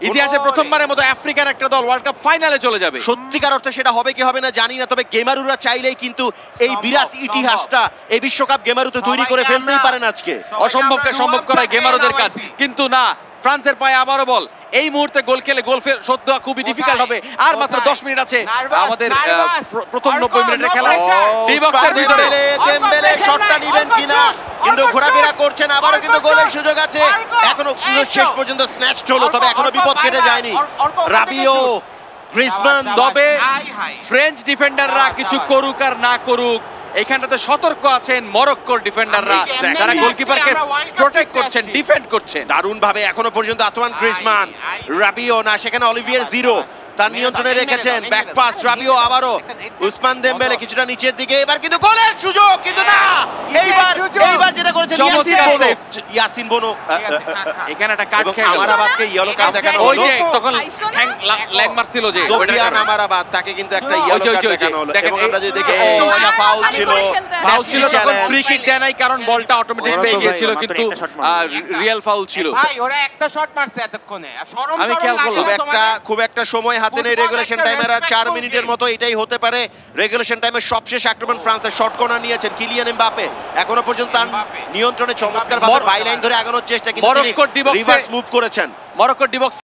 ইতিহাসে প্রথমবারের মতো আফ্রিকার একটা দল ওয়ার্ল্ড কাপ ফাইনালে চলে যাবে। সত্যিকার অর্থে সেটা হবে কি হবে না জানি না, তবে গেমারুরা চাইলেই কিন্তু এই বিরাট ইতিহাসটা এই বিশ্বকাপ গেমারুতে তৈরি করে ফেলতেই পারেন আজকে। অসম্ভবকে সম্ভব করাই গেমারুদের কাজ, কিন্তু না, ফ্রান্সের পায়ে আবারও বল। এই মুহূর্তে গোল খেলে গোল শোধ দেওয়া খুবই ডিফিকাল্ট হবে। আর মাত্র 10 মিনিট আছে আমাদের প্রথম 90 মিনিটের খেলা। ডিবক্সের ভিতরে ডেম্বেলে শটটা নেবেন কিনা, কিন্তু ঘোরাফেরা করছেন, আবারও কিন্তু গোলের সুযোগ আছে। এখনো শেষ পর্যন্ত স্ন্যাচড হলো, তবে এখনো বিপদ কেটে যায়নি। রাবিও, গ্রিজমান, তবে ফ্রেঞ্চ ডিফেন্ডাররা কিছু করুক আর না করুক, এইখানটাতে সতর্ক আছেন মরক্কোর ডিফেন্ডাররা, যারা গোলকিপারকে প্রোটেক্ট করছেন, ডিফেন্ড করছেন দারুণ ভাবে। এখনো পর্যন্ত আতোয়ান গ্রিজমান, রাবিও না, সেখানে অলিভিয়ার জিরো তার নিয়ন্ত্রণে রেখেছেন। ব্যাক পাস, রাবিও আবারও উসমান দেমবেলে কিছুটা নিচের দিকে, এবার কিন্তু গোলের সুযোগ, কিন্তু না, এইবার যেটা করেছেন ইয়াসিন বোনো, এখানে একটা কার্ড খেয়ে গেল। আমারাবাদকে ইয়েলো কার্ড দেখানো হলো। ওই যে তখন ল্যাগ মারছিল যে সোফিয়ান আমারাবাদ, তাকে কিন্তু একটা ইয়েলো কার্ড দেখানো হলো। এবং আমরা যদি দেখি এটা ফাউল ছিল, তখন ফ্রি কিক দেয় নাই, কারণ বলটা অটোমেটিক পেয়ে গিয়েছিল, কিন্তু রিয়েল ফাউল ছিল। ভাই ওরা একটা শট মারছে এতক্ষণে, শরম আমি খেয়াল করলাম খুব একটা সময় হাতে নেই রেগুলেশন টাইমের, আর 4 মিনিটের মতো এটাই হতে পারে। রেগুলেশন টাইমের সবশেষ আক্রমণ ফ্রান্সের শর্ট কর্নার নিয়েছেন কিলিয়ান এমবাপে। এখনো পর্যন্ত তার নিয়ন্ত্রণে চমৎকার ভাবে বাইলাইন ধরে আগানোর চেষ্টা, কিন্তু রিভার্স মুভ করেছেন। মরক্কোর ডিবক্স